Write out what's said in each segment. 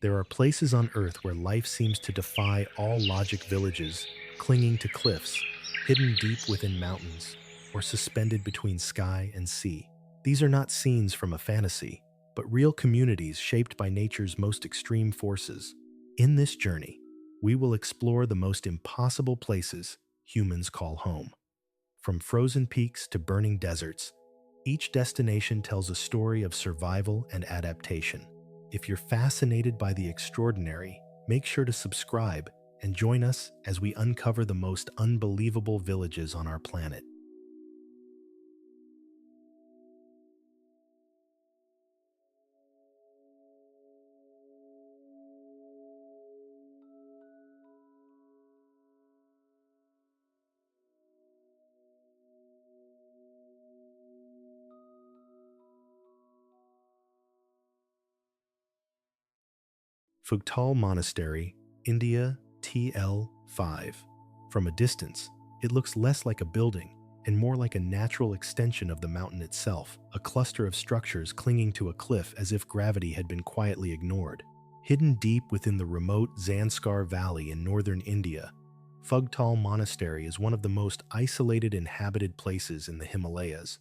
There are places on Earth where life seems to defy all logic, villages clinging to cliffs, hidden deep within mountains, or suspended between sky and sea. These are not scenes from a fantasy, but real communities shaped by nature's most extreme forces. In this journey, we will explore the most impossible places humans call home. From frozen peaks to burning deserts, each destination tells a story of survival and adaptation. If you're fascinated by the extraordinary, make sure to subscribe and join us as we uncover the most unbelievable villages on our planet. Fugtal Monastery, India, TL5. From a distance, it looks less like a building and more like a natural extension of the mountain itself, a cluster of structures clinging to a cliff as if gravity had been quietly ignored. Hidden deep within the remote Zanskar Valley in northern India, Fugtal Monastery is one of the most isolated inhabited places in the Himalayas.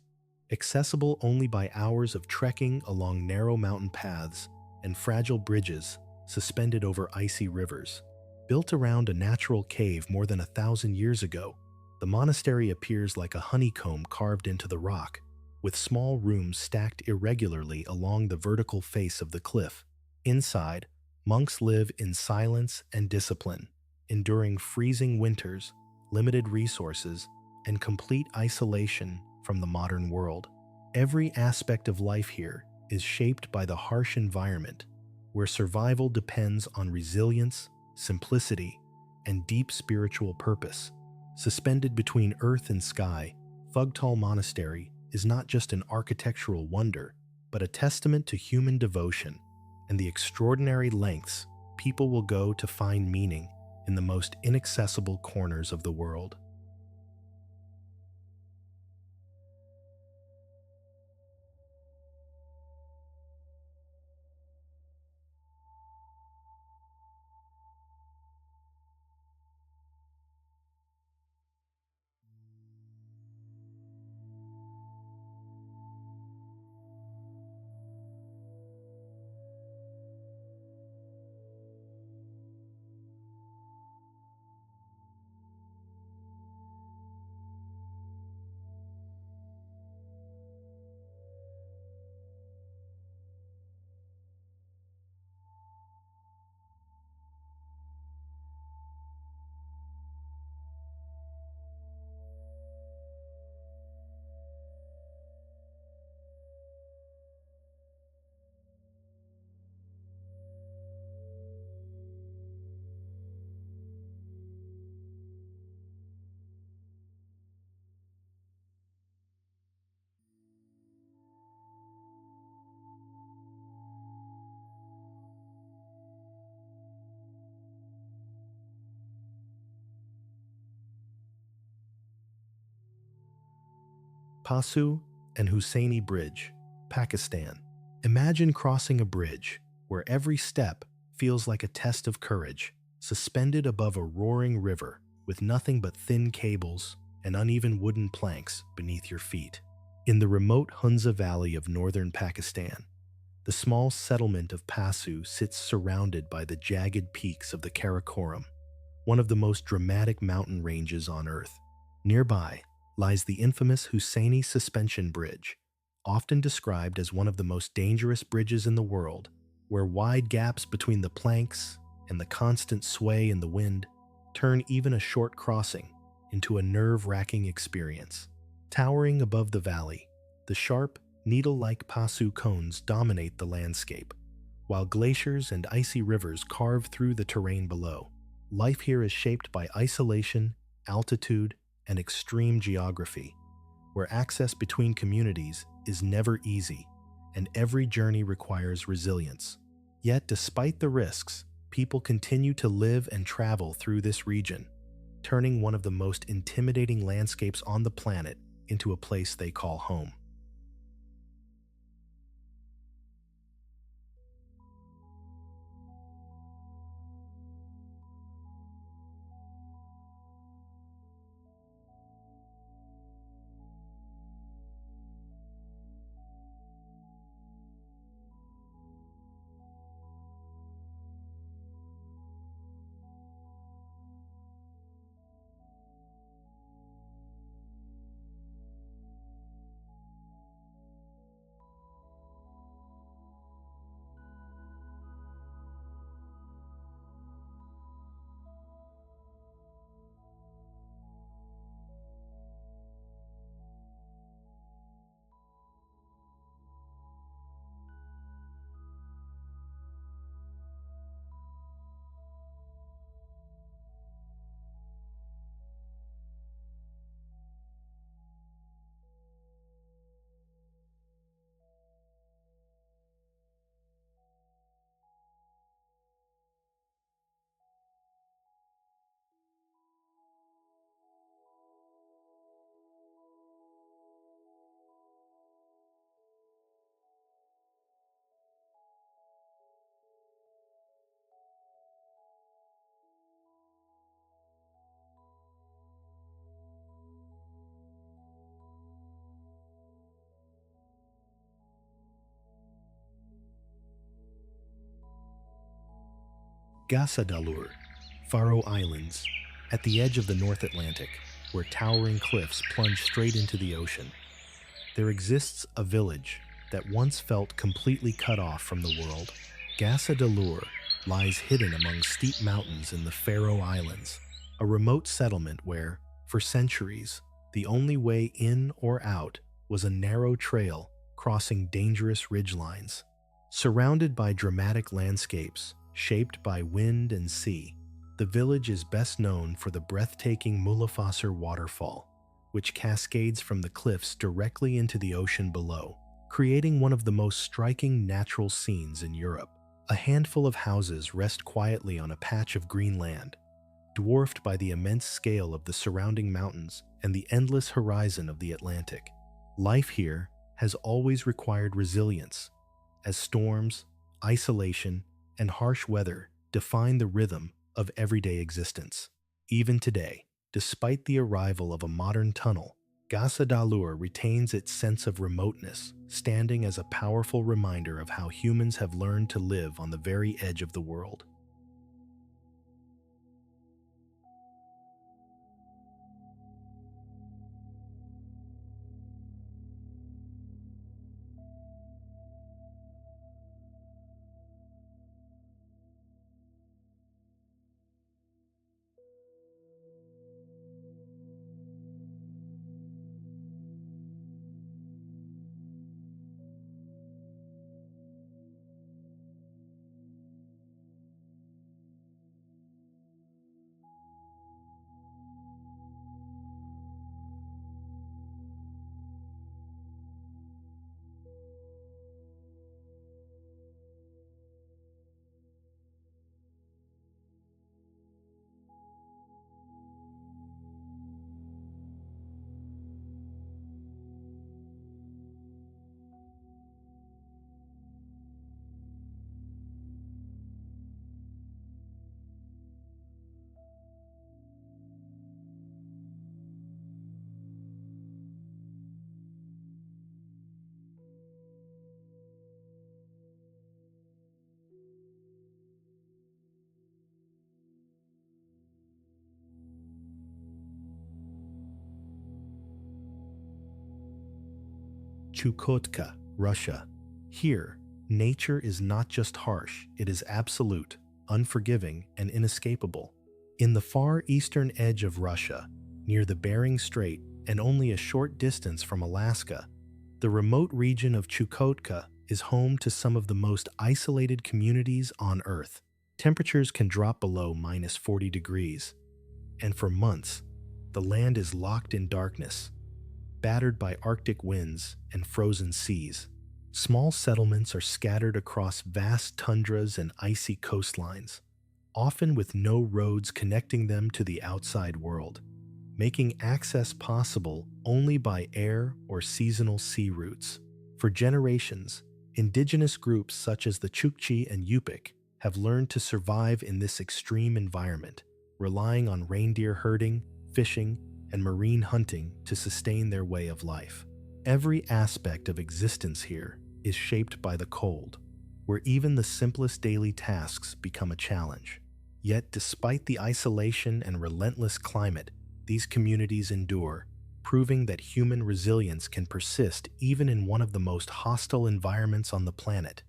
Accessible only by hours of trekking along narrow mountain paths and fragile bridges suspended over icy rivers. Built around a natural cave more than 1,000 years ago, the monastery appears like a honeycomb carved into the rock, with small rooms stacked irregularly along the vertical face of the cliff. Inside, monks live in silence and discipline, enduring freezing winters, limited resources, and complete isolation from the modern world. Every aspect of life here is shaped by the harsh environment, where survival depends on resilience, simplicity, and deep spiritual purpose. Suspended between earth and sky, Fugtal Monastery is not just an architectural wonder, but a testament to human devotion and the extraordinary lengths people will go to find meaning in the most inaccessible corners of the world. Passu and Husini Bridge, Pakistan. Imagine crossing a bridge where every step feels like a test of courage, suspended above a roaring river with nothing but thin cables and uneven wooden planks beneath your feet. In the remote Hunza Valley of northern Pakistan, the small settlement of Passu sits surrounded by the jagged peaks of the Karakoram, one of the most dramatic mountain ranges on Earth. Nearby lies the infamous Husseini Suspension Bridge, often described as one of the most dangerous bridges in the world, where wide gaps between the planks and the constant sway in the wind turn even a short crossing into a nerve-wracking experience. Towering above the valley, the sharp, needle-like Passu cones dominate the landscape, while glaciers and icy rivers carve through the terrain below. Life here is shaped by isolation, altitude, and extreme geography, where access between communities is never easy, and every journey requires resilience. Yet, despite the risks, people continue to live and travel through this region, turning one of the most intimidating landscapes on the planet into a place they call home. Gasadalur, Faroe Islands, at the edge of the North Atlantic, where towering cliffs plunge straight into the ocean. There exists a village that once felt completely cut off from the world. Gasadalur lies hidden among steep mountains in the Faroe Islands, a remote settlement where, for centuries, the only way in or out was a narrow trail crossing dangerous ridgelines. Surrounded by dramatic landscapes shaped by wind and sea, the village is best known for the breathtaking Monemvasia waterfall, which cascades from the cliffs directly into the ocean below, creating one of the most striking natural scenes in Europe. A handful of houses rest quietly on a patch of green land, dwarfed by the immense scale of the surrounding mountains and the endless horizon of the Atlantic. Life here has always required resilience, as storms, isolation, and harsh weather define the rhythm of everyday existence. Even today, despite the arrival of a modern tunnel, Gasadalur retains its sense of remoteness, standing as a powerful reminder of how humans have learned to live on the very edge of the world. Chukotka, Russia. Here, nature is not just harsh, it is absolute, unforgiving, and inescapable. In the far eastern edge of Russia, near the Bering Strait and only a short distance from Alaska, the remote region of Chukotka is home to some of the most isolated communities on Earth. Temperatures can drop below -40 degrees, and for months, the land is locked in darkness, battered by Arctic winds and frozen seas. Small settlements are scattered across vast tundras and icy coastlines, often with no roads connecting them to the outside world, making access possible only by air or seasonal sea routes. For generations, indigenous groups such as the Chukchi and Yupik have learned to survive in this extreme environment, relying on reindeer herding, fishing, and marine hunting to sustain their way of life. Every aspect of existence here is shaped by the cold, where even the simplest daily tasks become a challenge. Yet, despite the isolation and relentless climate, these communities endure, proving that human resilience can persist even in one of the most hostile environments on the planet.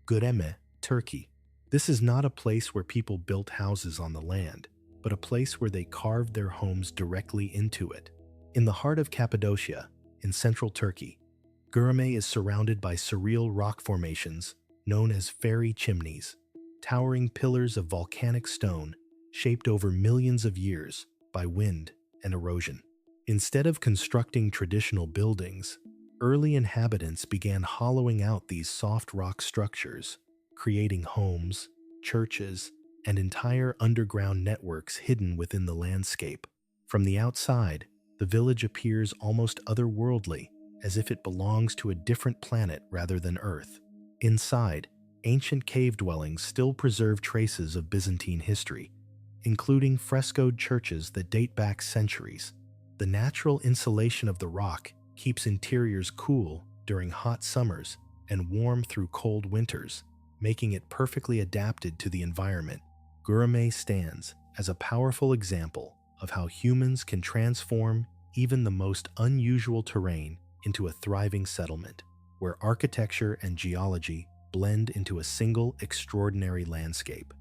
Göreme, Turkey. This is not a place where people built houses on the land, but a place where they carved their homes directly into it. In the heart of Cappadocia, in central Turkey, Göreme is surrounded by surreal rock formations known as fairy chimneys, towering pillars of volcanic stone shaped over millions of years by wind and erosion. Instead of constructing traditional buildings, early inhabitants began hollowing out these soft rock structures, creating homes, churches, and entire underground networks hidden within the landscape. From the outside, the village appears almost otherworldly, as if it belongs to a different planet rather than Earth. Inside, ancient cave dwellings still preserve traces of Byzantine history, including frescoed churches that date back centuries. The natural insulation of the rock keeps interiors cool during hot summers and warm through cold winters, making it perfectly adapted to the environment. Göreme stands as a powerful example of how humans can transform even the most unusual terrain into a thriving settlement, where architecture and geology blend into a single extraordinary landscape.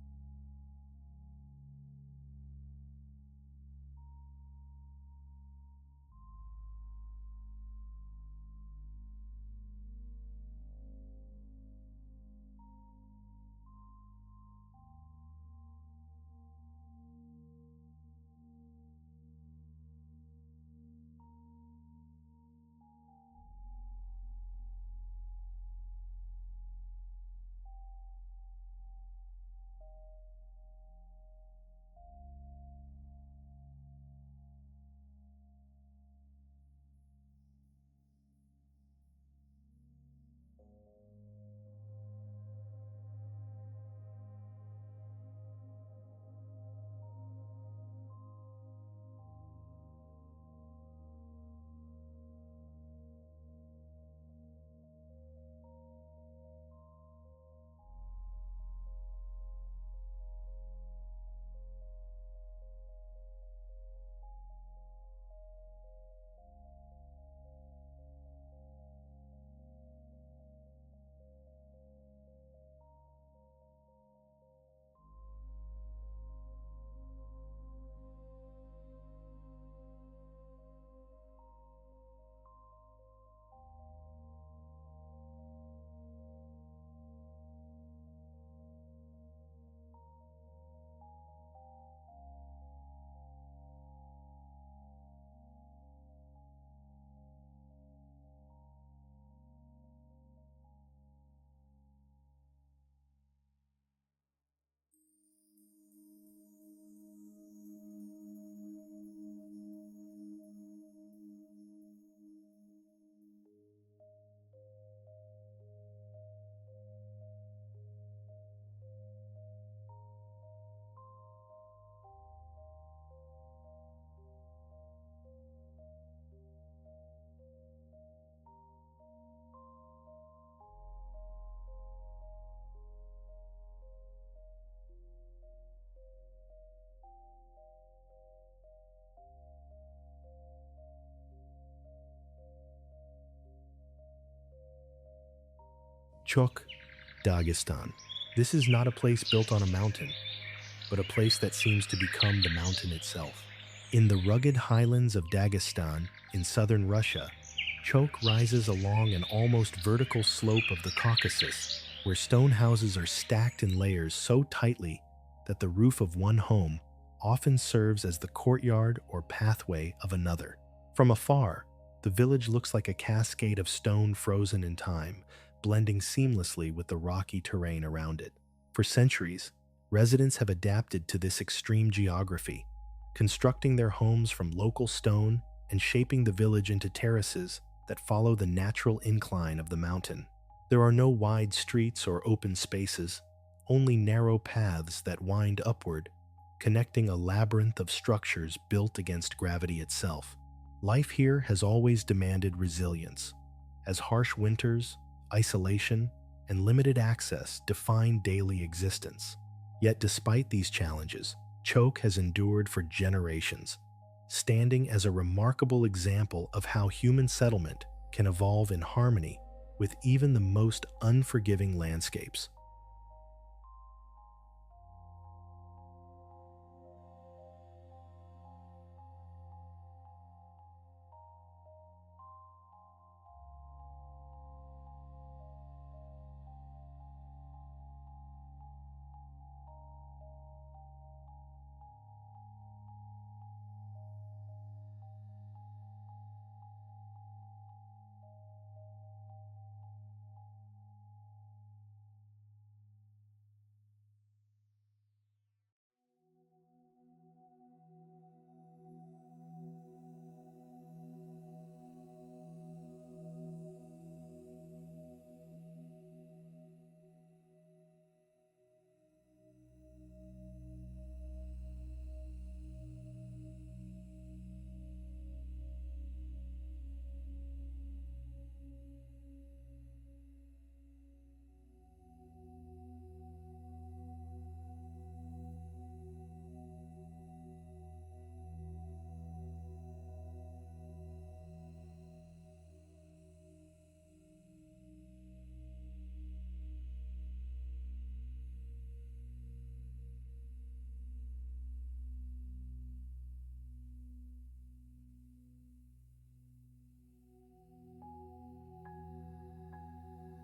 Chokh, Dagestan. This is not a place built on a mountain, but a place that seems to become the mountain itself. In the rugged highlands of Dagestan, in southern Russia, Chokh rises along an almost vertical slope of the Caucasus, where stone houses are stacked in layers so tightly that the roof of one home often serves as the courtyard or pathway of another. From afar, the village looks like a cascade of stone frozen in time, blending seamlessly with the rocky terrain around it. For centuries, residents have adapted to this extreme geography, constructing their homes from local stone and shaping the village into terraces that follow the natural incline of the mountain. There are no wide streets or open spaces, only narrow paths that wind upward, connecting a labyrinth of structures built against gravity itself. Life here has always demanded resilience, as harsh winters, isolation, and limited access define daily existence. Yet despite these challenges, Chokh has endured for generations, standing as a remarkable example of how human settlement can evolve in harmony with even the most unforgiving landscapes.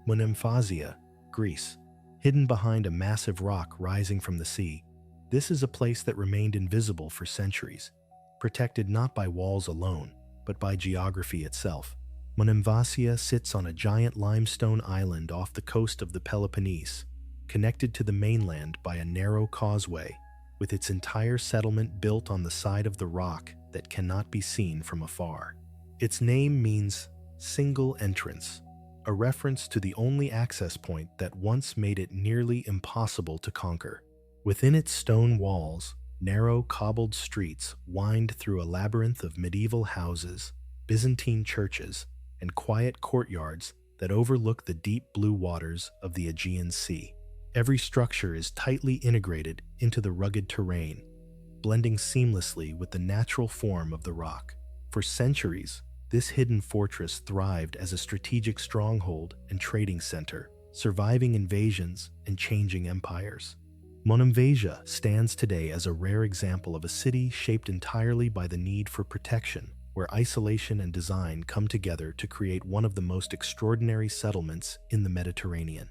Monemvasia, Greece. Hidden behind a massive rock rising from the sea, this is a place that remained invisible for centuries, protected not by walls alone, but by geography itself. Monemvasia sits on a giant limestone island off the coast of the Peloponnese, connected to the mainland by a narrow causeway, with its entire settlement built on the side of the rock that cannot be seen from afar. Its name means single entrance, a reference to the only access point that once made it nearly impossible to conquer. Within its stone walls, narrow cobbled streets wind through a labyrinth of medieval houses, Byzantine churches, and quiet courtyards that overlook the deep blue waters of the Aegean Sea. Every structure is tightly integrated into the rugged terrain, blending seamlessly with the natural form of the rock. For centuries, this hidden fortress thrived as a strategic stronghold and trading center, surviving invasions and changing empires. Monemvasia stands today as a rare example of a city shaped entirely by the need for protection, where isolation and design come together to create one of the most extraordinary settlements in the Mediterranean.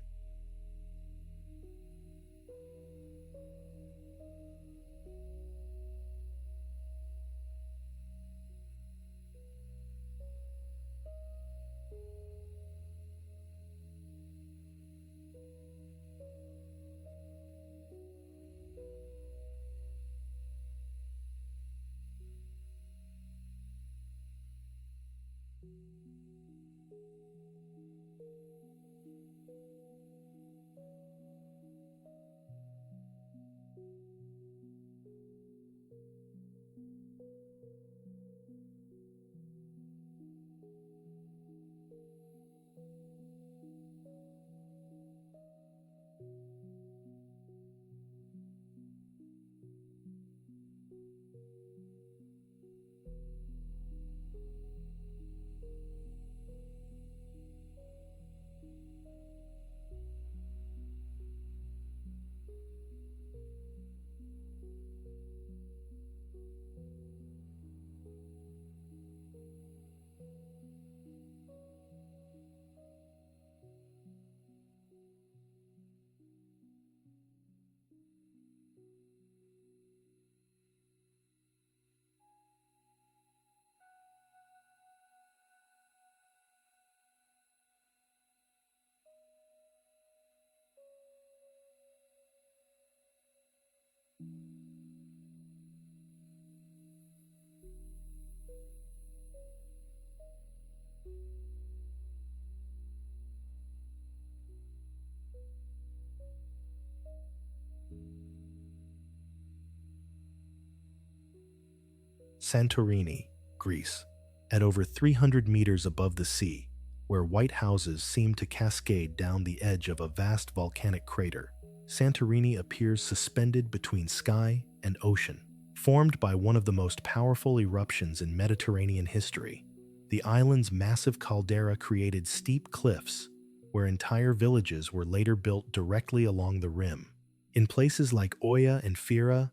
Santorini, Greece. At over 300 meters above the sea, where white houses seem to cascade down the edge of a vast volcanic crater, Santorini appears suspended between sky and ocean. Formed by one of the most powerful eruptions in Mediterranean history, the island's massive caldera created steep cliffs where entire villages were later built directly along the rim. In places like Oya and Fira,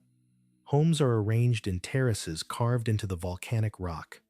homes are arranged in terraces carved into the volcanic rock,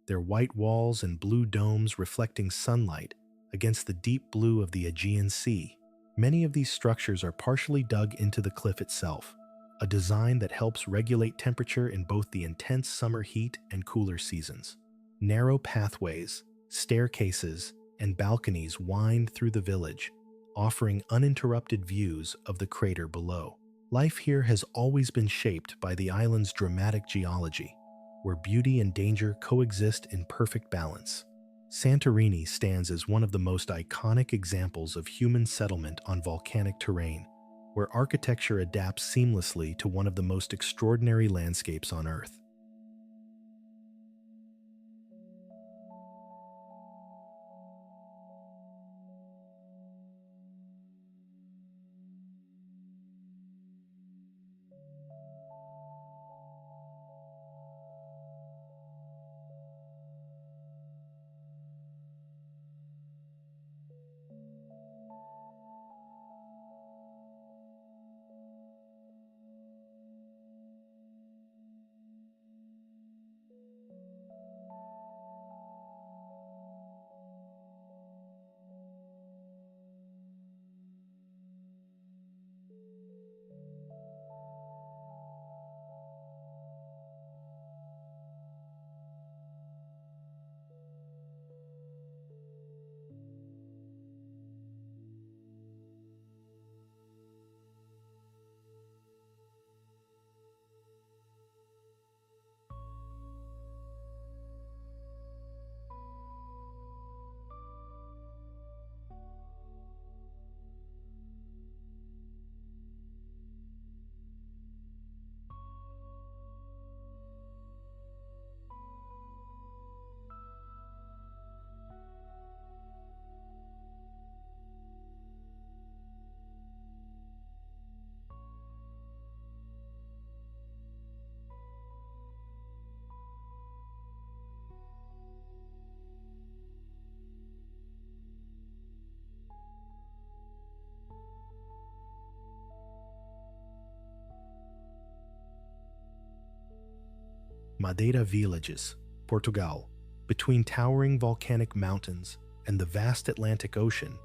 their white walls and blue domes reflecting sunlight against the deep blue of the Aegean Sea. Many of these structures are partially dug into the cliff itself, a design that helps regulate temperature in both the intense summer heat and cooler seasons. Narrow pathways, staircases, and balconies wind through the village, offering uninterrupted views of the crater below. Life here has always been shaped by the island's dramatic geology, where beauty and danger coexist in perfect balance. Santorini stands as one of the most iconic examples of human settlement on volcanic terrain, where architecture adapts seamlessly to one of the most extraordinary landscapes on Earth. Madeira villages, Portugal. Between towering volcanic mountains and the vast Atlantic Ocean,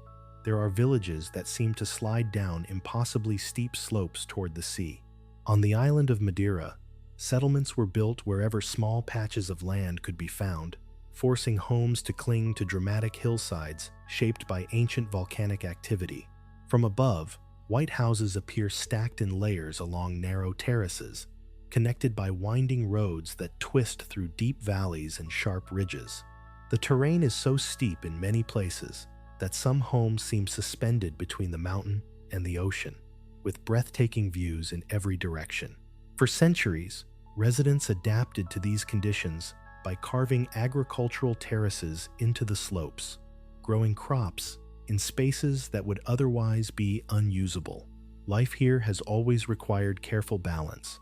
there are villages that seem to slide down impossibly steep slopes toward the sea. On the island of Madeira, settlements were built wherever small patches of land could be found, forcing homes to cling to dramatic hillsides shaped by ancient volcanic activity. From above, white houses appear stacked in layers along narrow terraces, connected by winding roads that twist through deep valleys and sharp ridges. The terrain is so steep in many places that some homes seem suspended between the mountain and the ocean, with breathtaking views in every direction. For centuries, residents adapted to these conditions by carving agricultural terraces into the slopes, growing crops in spaces that would otherwise be unusable. Life here has always required careful balance,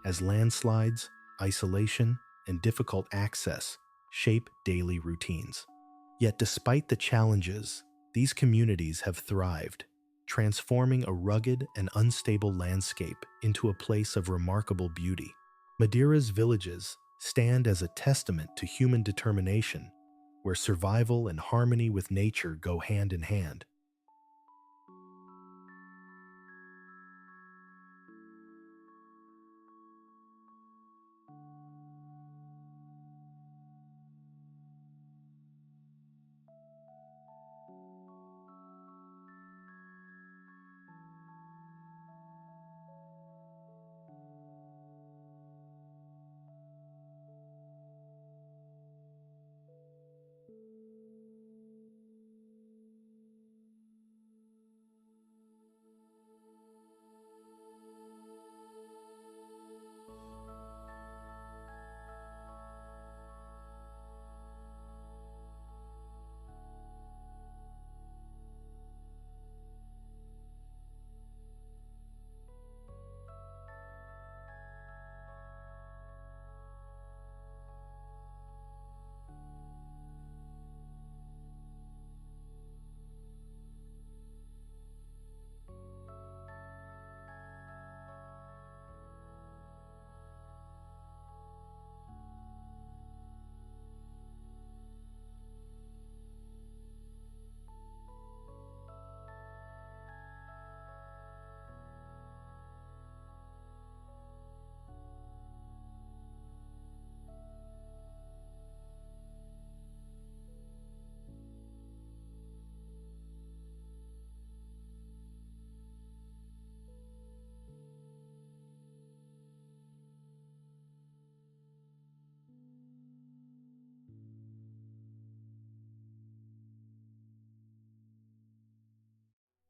as landslides, isolation, and difficult access shape daily routines. Yet despite the challenges, these communities have thrived, transforming a rugged and unstable landscape into a place of remarkable beauty. Madeira's villages stand as a testament to human determination, where survival and harmony with nature go hand in hand.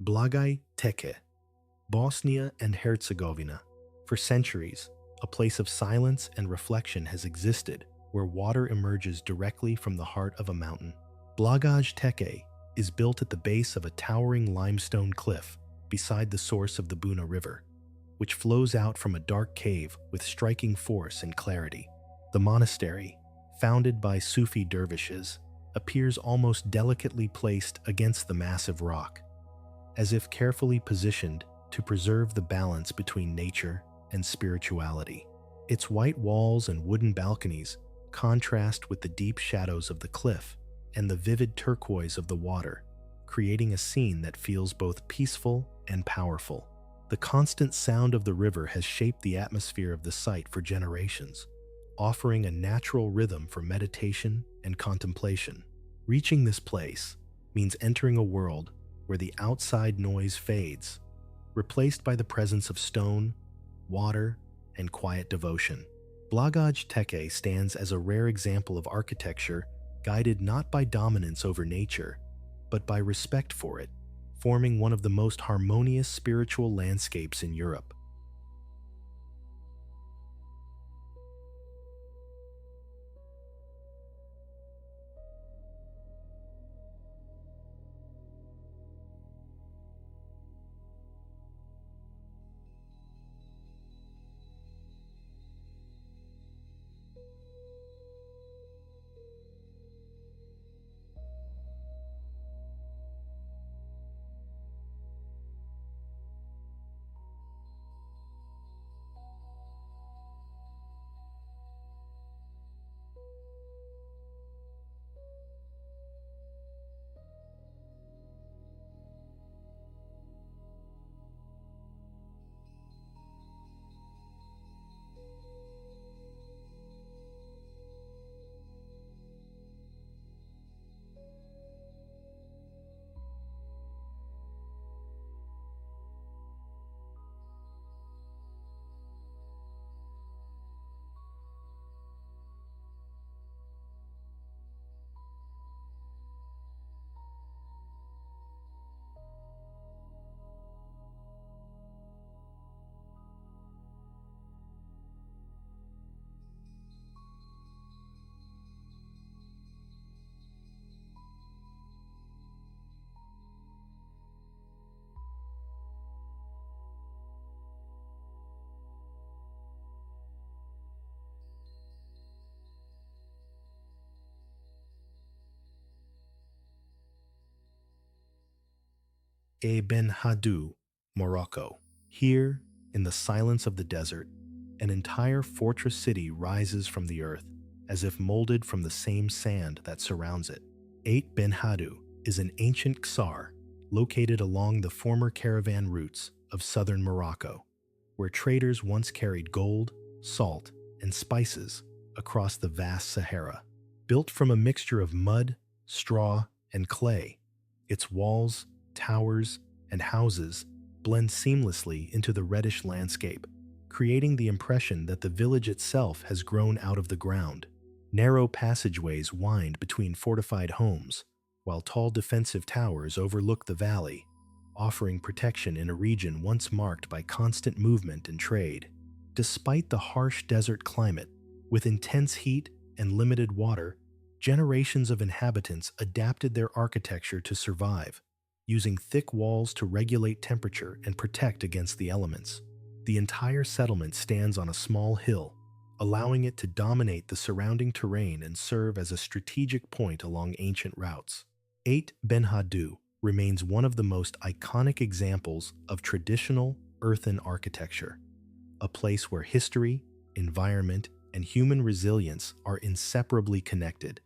Blagaj, Teke, Bosnia and Herzegovina. For centuries, a place of silence and reflection has existed where water emerges directly from the heart of a mountain. Blagaj Teke is built at the base of a towering limestone cliff beside the source of the Buna River, which flows out from a dark cave with striking force and clarity. The monastery, founded by Sufi dervishes, appears almost delicately placed against the massive rock, as if carefully positioned to preserve the balance between nature and spirituality. Its white walls and wooden balconies contrast with the deep shadows of the cliff and the vivid turquoise of the water, creating a scene that feels both peaceful and powerful. The constant sound of the river has shaped the atmosphere of the site for generations, offering a natural rhythm for meditation and contemplation. Reaching this place means entering a world where the outside noise fades, replaced by the presence of stone, water, and quiet devotion. Blagaj Teke stands as a rare example of architecture guided not by dominance over nature, but by respect for it, forming one of the most harmonious spiritual landscapes in Europe. Ait Benhaddou, Morocco. Here, in the silence of the desert, an entire fortress city rises from the earth, as if molded from the same sand that surrounds it. Ait Benhaddou is an ancient Ksar located along the former caravan routes of southern Morocco, where traders once carried gold, salt, and spices across the vast Sahara. Built from a mixture of mud, straw, and clay, its walls, towers, and houses blend seamlessly into the reddish landscape, creating the impression that the village itself has grown out of the ground. Narrow passageways wind between fortified homes, while tall defensive towers overlook the valley, offering protection in a region once marked by constant movement and trade. Despite the harsh desert climate, with intense heat and limited water, generations of inhabitants adapted their architecture to survive, using thick walls to regulate temperature and protect against the elements. The entire settlement stands on a small hill, allowing it to dominate the surrounding terrain and serve as a strategic point along ancient routes. Ait Benhaddou remains one of the most iconic examples of traditional earthen architecture, a place where history, environment, and human resilience are inseparably connected.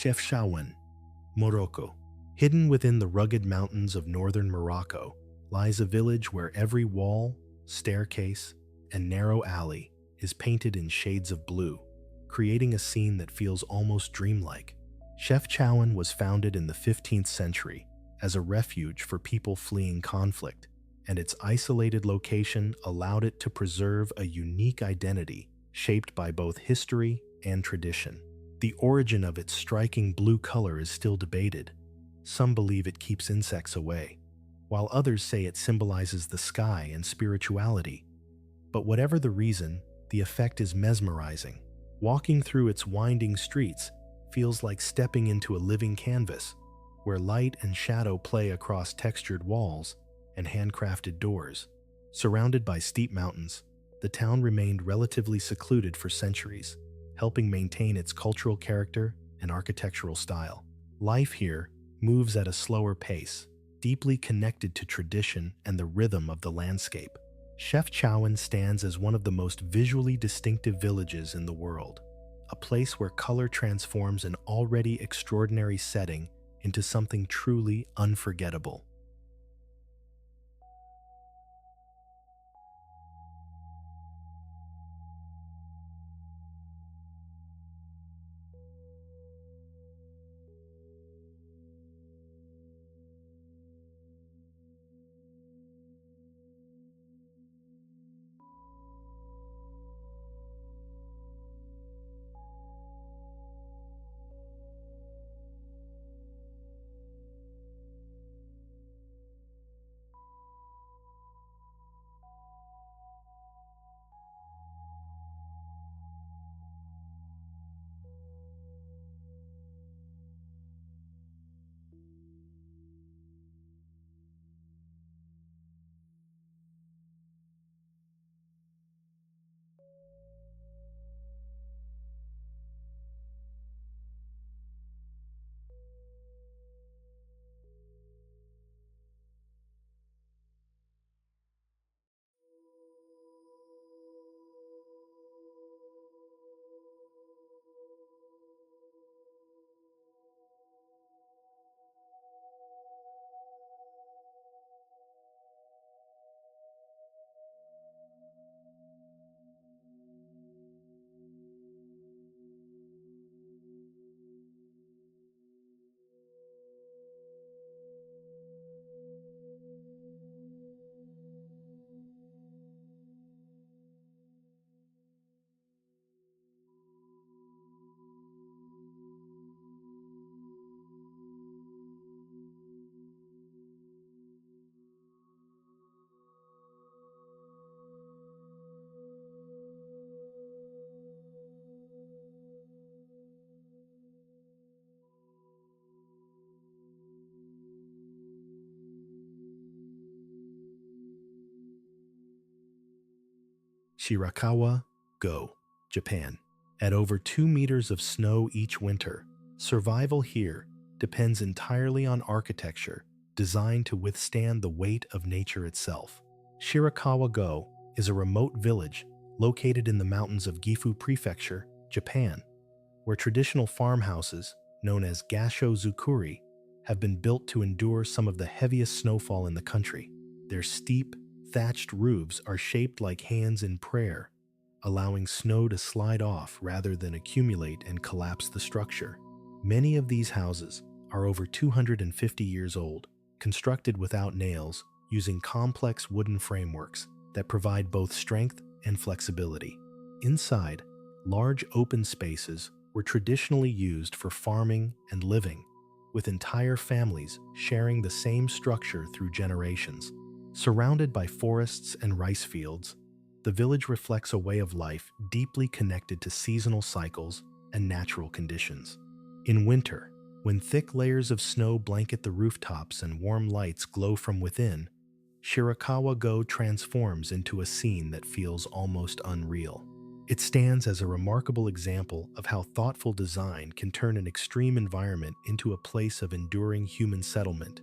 Chefchaouen, Morocco. Hidden within the rugged mountains of northern Morocco lies a village where every wall, staircase, and narrow alley is painted in shades of blue, creating a scene that feels almost dreamlike. Chefchaouen was founded in the 15th century as a refuge for people fleeing conflict, and its isolated location allowed it to preserve a unique identity shaped by both history and tradition. The origin of its striking blue color is still debated. Some believe it keeps insects away, while others say it symbolizes the sky and spirituality. But whatever the reason, the effect is mesmerizing. Walking through its winding streets feels like stepping into a living canvas, where light and shadow play across textured walls and handcrafted doors. Surrounded by steep mountains, the town remained relatively secluded for centuries, helping maintain its cultural character and architectural style. Life here moves at a slower pace, deeply connected to tradition and the rhythm of the landscape. Chefchaouen stands as one of the most visually distinctive villages in the world, a place where color transforms an already extraordinary setting into something truly unforgettable. Shirakawa-go, Japan. At over 2 meters of snow each winter, survival here depends entirely on architecture designed to withstand the weight of nature itself. Shirakawa-go is a remote village located in the mountains of Gifu Prefecture, Japan, where traditional farmhouses, known as gasho-zukuri, have been built to endure some of the heaviest snowfall in the country. Their steep, thatched roofs are shaped like hands in prayer, allowing snow to slide off rather than accumulate and collapse the structure. Many of these houses are over 250 years old, constructed without nails, using complex wooden frameworks that provide both strength and flexibility. Inside, large open spaces were traditionally used for farming and living, with entire families sharing the same structure through generations. Surrounded by forests and rice fields, the village reflects a way of life deeply connected to seasonal cycles and natural conditions. In winter, when thick layers of snow blanket the rooftops and warm lights glow from within, Shirakawa-go transforms into a scene that feels almost unreal. It stands as a remarkable example of how thoughtful design can turn an extreme environment into a place of enduring human settlement.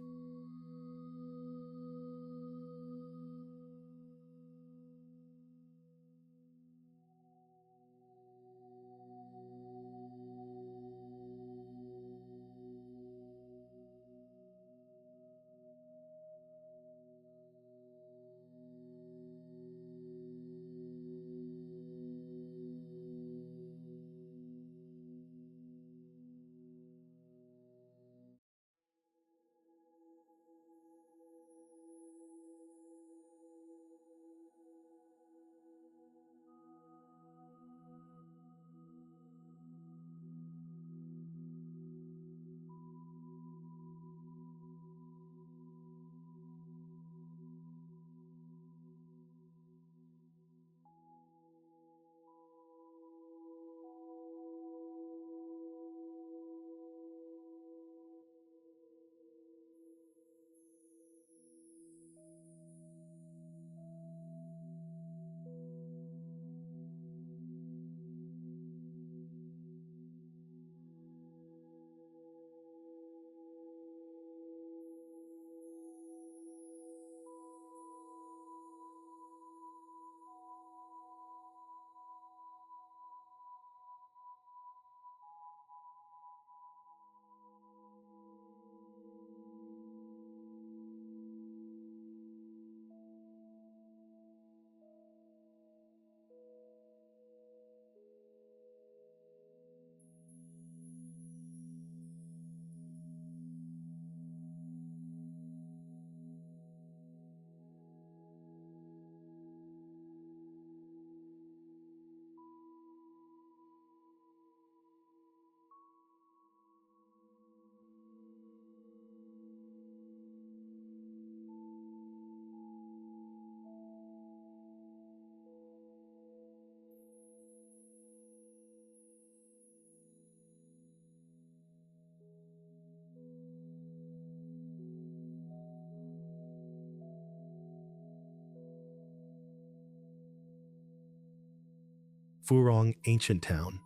Furong Ancient Town,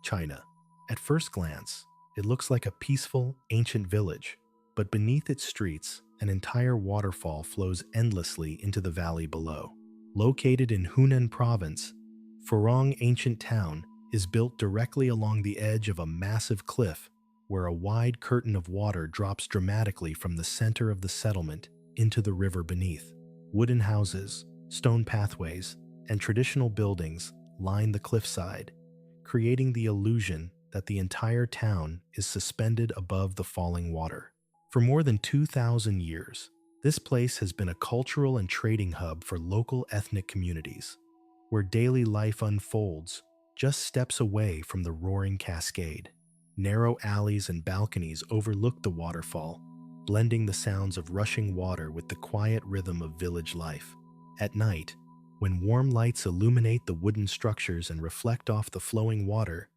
China. At first glance, it looks like a peaceful, ancient village, but beneath its streets, an entire waterfall flows endlessly into the valley below. Located in Hunan Province, Furong Ancient Town is built directly along the edge of a massive cliff where a wide curtain of water drops dramatically from the center of the settlement into the river beneath. Wooden houses, stone pathways, and traditional buildings line the cliffside, creating the illusion that the entire town is suspended above the falling water. For more than 2,000 years, this place has been a cultural and trading hub for local ethnic communities, where daily life unfolds just steps away from the roaring cascade. Narrow alleys and balconies overlook the waterfall, blending the sounds of rushing water with the quiet rhythm of village life. At night, when warm lights illuminate the wooden structures and reflect off the flowing water,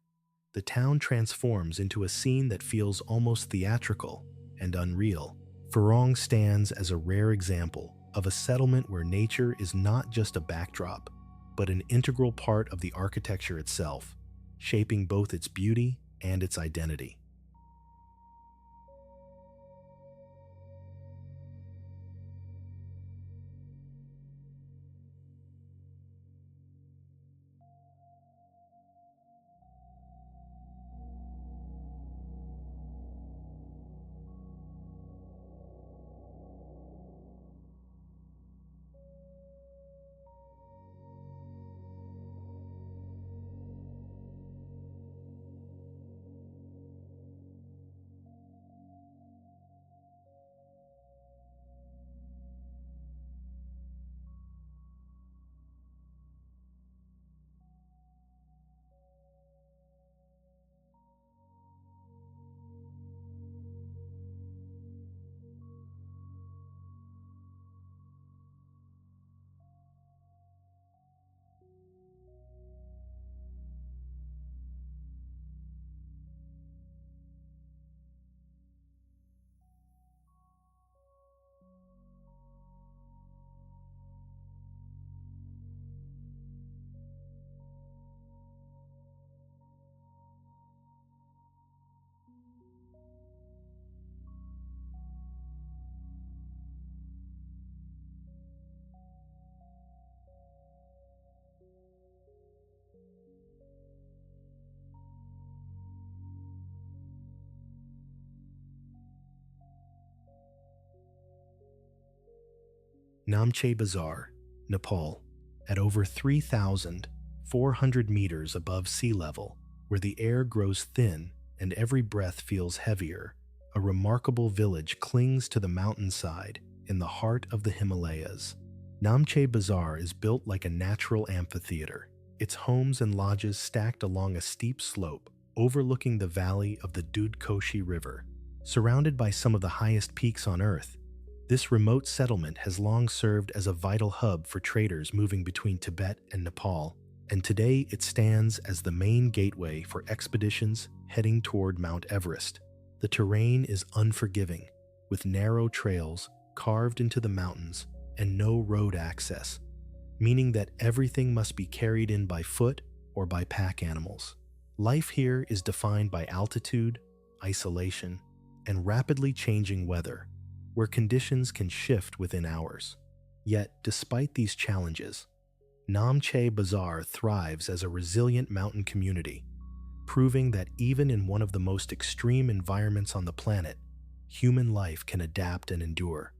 the town transforms into a scene that feels almost theatrical and unreal. Furong stands as a rare example of a settlement where nature is not just a backdrop, but an integral part of the architecture itself, shaping both its beauty and its identity. Namche Bazaar, Nepal, at over 3,400 meters above sea level, where the air grows thin and every breath feels heavier, a remarkable village clings to the mountainside in the heart of the Himalayas. Namche Bazaar is built like a natural amphitheater, its homes and lodges stacked along a steep slope overlooking the valley of the Dudh River. Surrounded by some of the highest peaks on Earth, this remote settlement has long served as a vital hub for traders moving between Tibet and Nepal, and today it stands as the main gateway for expeditions heading toward Mount Everest. The terrain is unforgiving, with narrow trails carved into the mountains and no road access, meaning that everything must be carried in by foot or by pack animals. Life here is defined by altitude, isolation, and rapidly changing weather, where conditions can shift within hours. Yet, despite these challenges, Namche Bazaar thrives as a resilient mountain community, proving that even in one of the most extreme environments on the planet, human life can adapt and endure.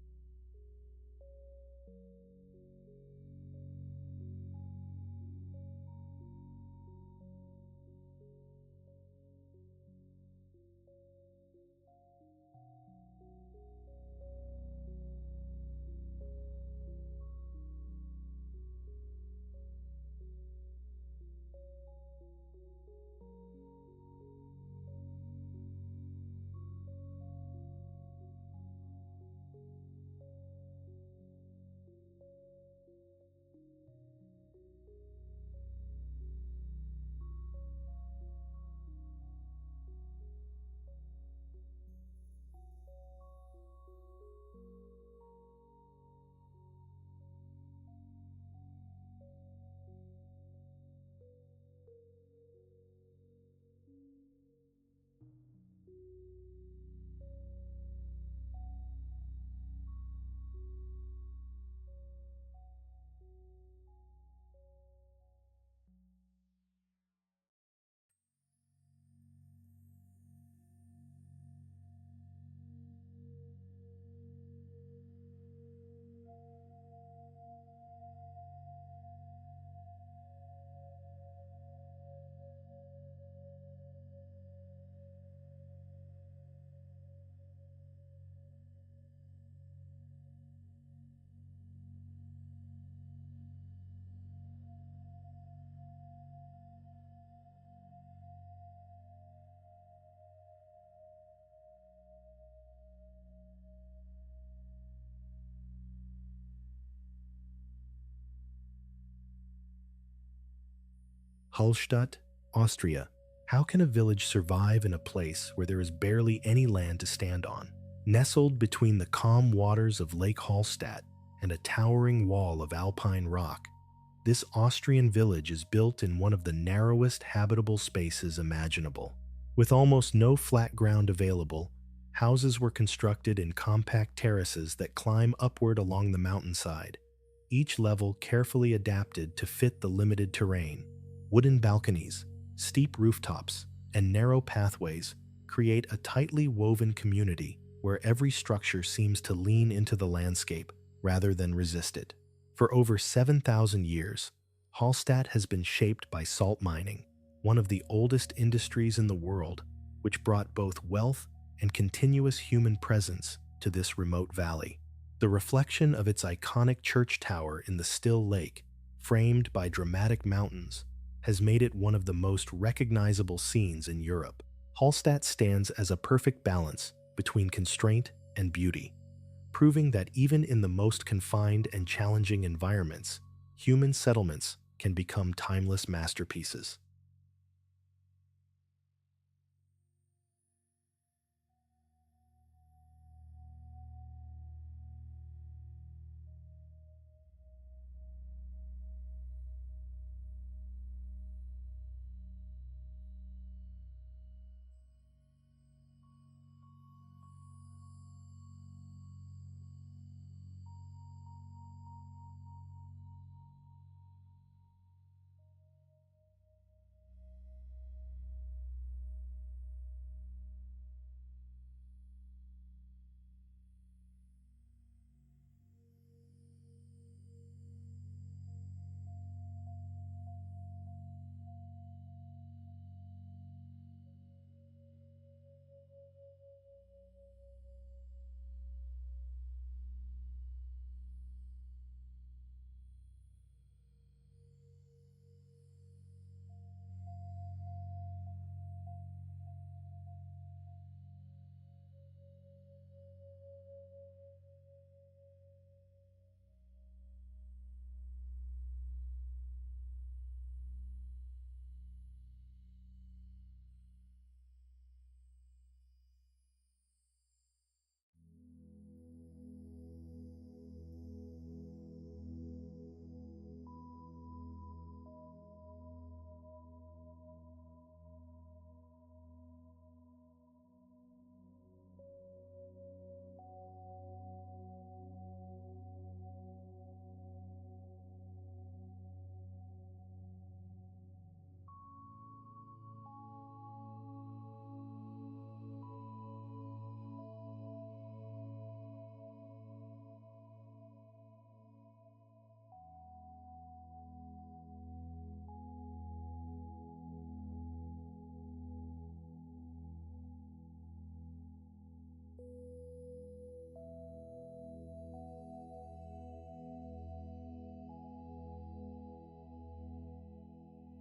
Hallstatt, Austria. How can a village survive in a place where there is barely any land to stand on? Nestled between the calm waters of Lake Hallstatt and a towering wall of alpine rock, This Austrian village is built in one of the narrowest habitable spaces imaginable. With almost no flat ground available, houses were constructed in compact terraces that climb upward along the mountainside, each level carefully adapted to fit the limited terrain. Wooden balconies, steep rooftops, and narrow pathways create a tightly woven community where every structure seems to lean into the landscape rather than resist it. For over 7,000 years, Hallstatt has been shaped by salt mining, one of the oldest industries in the world, which brought both wealth and continuous human presence to this remote valley. The reflection of its iconic church tower in the still lake, framed by dramatic mountains, has made it one of the most recognizable scenes in Europe. Hallstatt stands as a perfect balance between constraint and beauty, proving that even in the most confined and challenging environments, human settlements can become timeless masterpieces.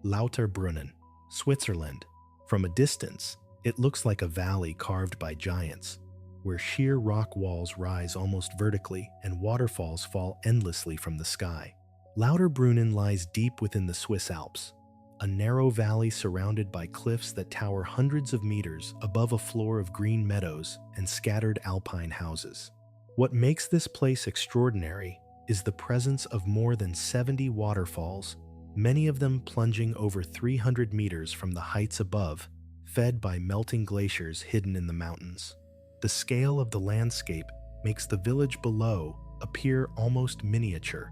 Lauterbrunnen, Switzerland. From a distance, it looks like a valley carved by giants, where sheer rock walls rise almost vertically and waterfalls fall endlessly from the sky. Lauterbrunnen lies deep within the Swiss Alps, a narrow valley surrounded by cliffs that tower hundreds of meters above a floor of green meadows and scattered alpine houses. What makes this place extraordinary is the presence of more than 70 waterfalls, many of them plunging over 300 meters from the heights above, fed by melting glaciers hidden in the mountains. The scale of the landscape makes the village below appear almost miniature,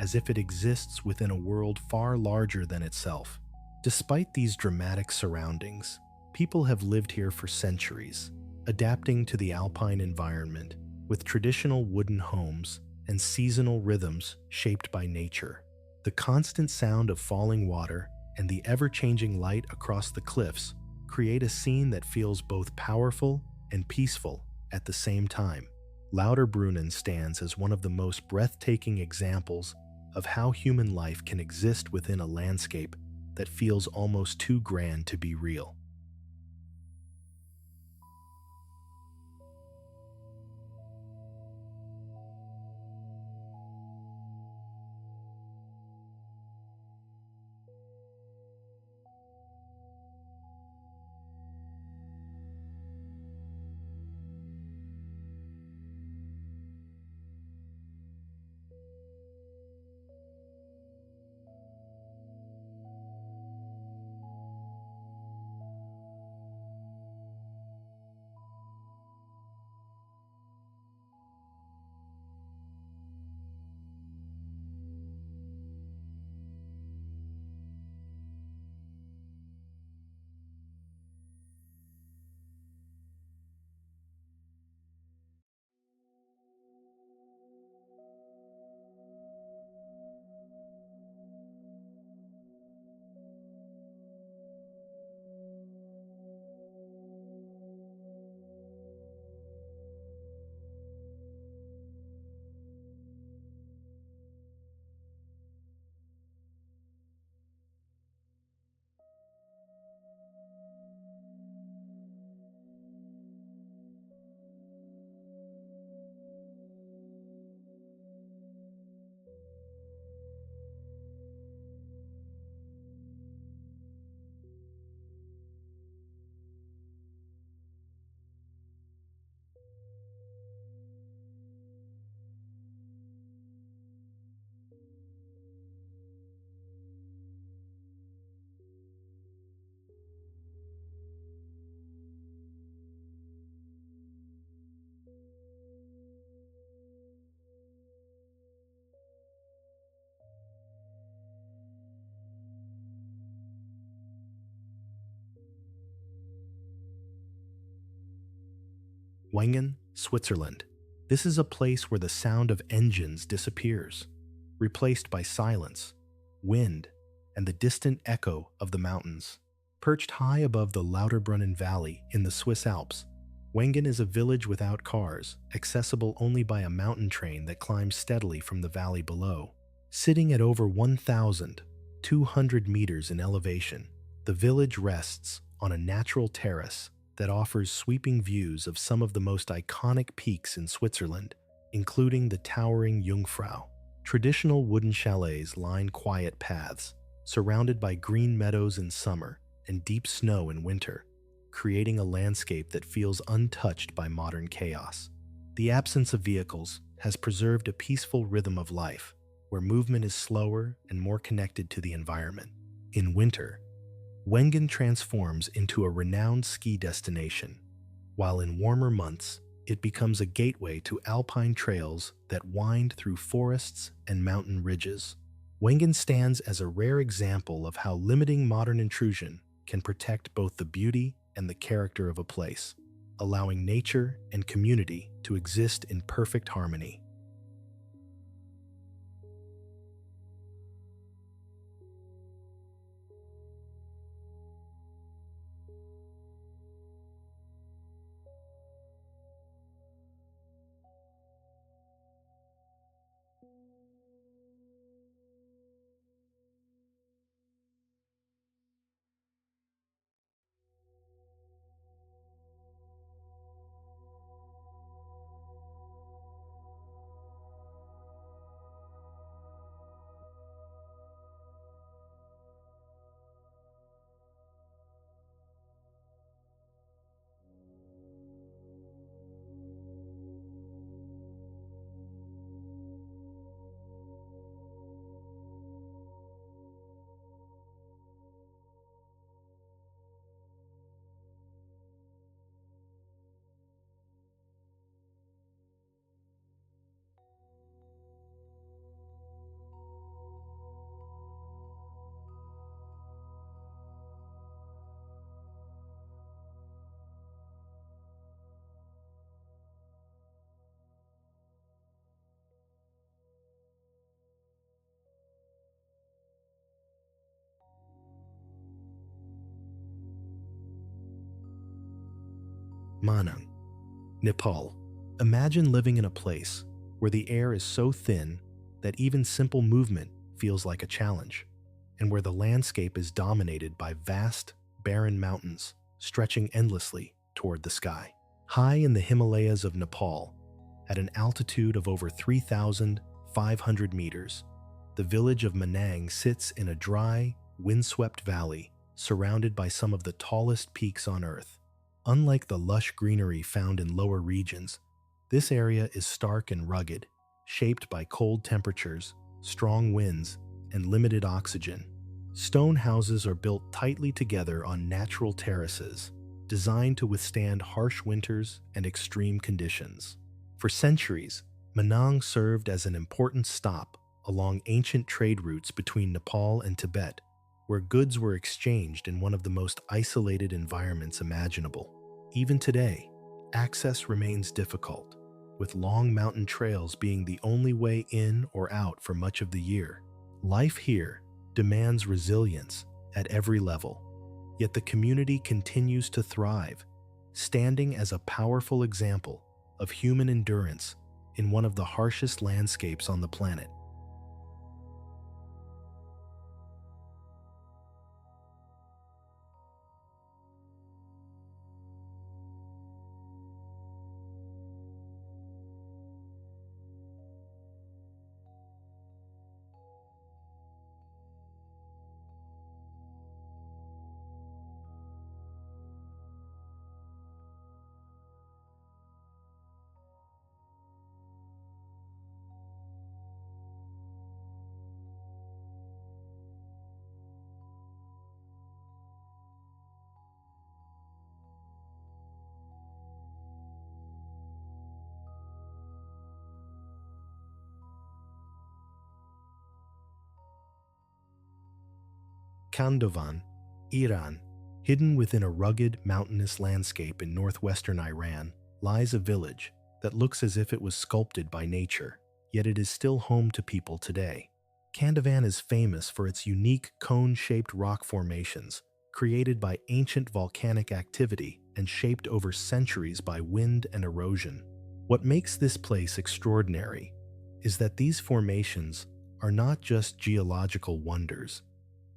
as if it exists within a world far larger than itself. Despite these dramatic surroundings, people have lived here for centuries, adapting to the alpine environment with traditional wooden homes and seasonal rhythms shaped by nature. The constant sound of falling water and the ever-changing light across the cliffs create a scene that feels both powerful and peaceful at the same time. Lauterbrunnen stands as one of the most breathtaking examples of how human life can exist within a landscape that feels almost too grand to be real. Wengen, Switzerland. This is a place where the sound of engines disappears, replaced by silence, wind, and the distant echo of the mountains. Perched high above the Lauterbrunnen Valley in the Swiss Alps, Wengen is a village without cars, accessible only by a mountain train that climbs steadily from the valley below. Sitting at over 1,200 meters in elevation, the village rests on a natural terrace that offers sweeping views of some of the most iconic peaks in Switzerland, including the towering Jungfrau. Traditional wooden chalets line quiet paths, surrounded by green meadows in summer and deep snow in winter, creating a landscape that feels untouched by modern chaos. The absence of vehicles has preserved a peaceful rhythm of life, where movement is slower and more connected to the environment. In winter, Wengen transforms into a renowned ski destination, while in warmer months, it becomes a gateway to alpine trails that wind through forests and mountain ridges. Wengen stands as a rare example of how limiting modern intrusion can protect both the beauty and the character of a place, allowing nature and community to exist in perfect harmony. Manang, Nepal. Imagine living in a place where the air is so thin that even simple movement feels like a challenge, and where the landscape is dominated by vast, barren mountains stretching endlessly toward the sky. High in the Himalayas of Nepal, at an altitude of over 3,500 meters, the village of Manang sits in a dry, windswept valley surrounded by some of the tallest peaks on Earth. Unlike the lush greenery found in lower regions, this area is stark and rugged, shaped by cold temperatures, strong winds, and limited oxygen. Stone houses are built tightly together on natural terraces, designed to withstand harsh winters and extreme conditions. For centuries, Manang served as an important stop along ancient trade routes between Nepal and Tibet, where goods were exchanged in one of the most isolated environments imaginable. Even today, access remains difficult, with long mountain trails being the only way in or out for much of the year. Life here demands resilience at every level, yet the community continues to thrive, standing as a powerful example of human endurance in one of the harshest landscapes on the planet. Kandovan, Iran. Hidden within a rugged, mountainous landscape in northwestern Iran, lies a village that looks as if it was sculpted by nature, yet it is still home to people today. Kandovan is famous for its unique cone-shaped rock formations, created by ancient volcanic activity and shaped over centuries by wind and erosion. What makes this place extraordinary is that these formations are not just geological wonders,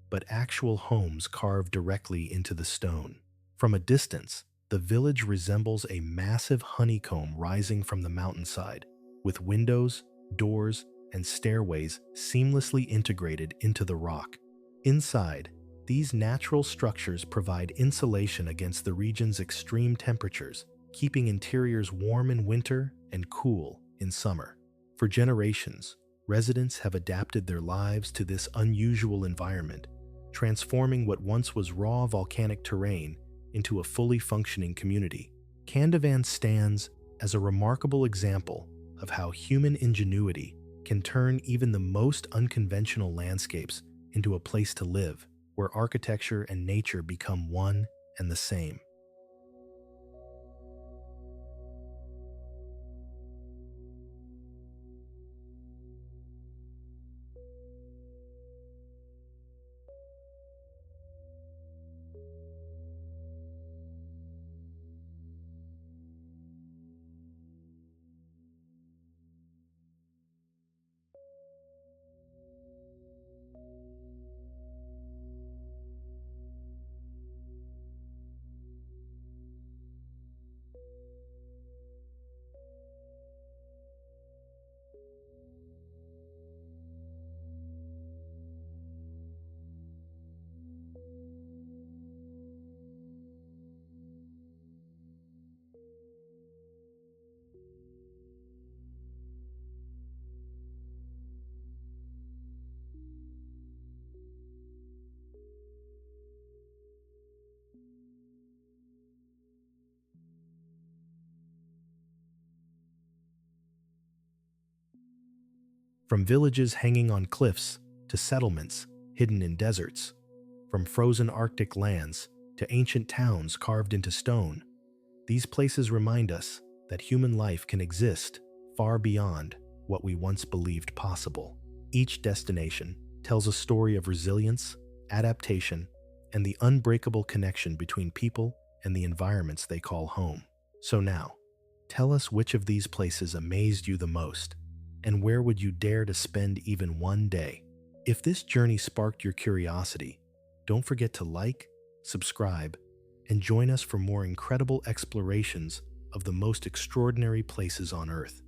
but actual homes carved directly into the stone. From a distance, the village resembles a massive honeycomb rising from the mountainside, with windows, doors, and stairways seamlessly integrated into the rock. Inside, these natural structures provide insulation against the region's extreme temperatures, keeping interiors warm in winter and cool in summer. For generations, residents have adapted their lives to this unusual environment, transforming what once was raw volcanic terrain into a fully functioning community. Kandovan stands as a remarkable example of how human ingenuity can turn even the most unconventional landscapes into a place to live, where architecture and nature become one and the same. From villages hanging on cliffs to settlements hidden in deserts, from frozen Arctic lands to ancient towns carved into stone, these places remind us that human life can exist far beyond what we once believed possible. Each destination tells a story of resilience, adaptation, and the unbreakable connection between people and the environments they call home. So now, tell us which of these places amazed you the most, and where would you dare to spend even one day? If this journey sparked your curiosity, don't forget to like, subscribe, and join us for more incredible explorations of the most extraordinary places on Earth.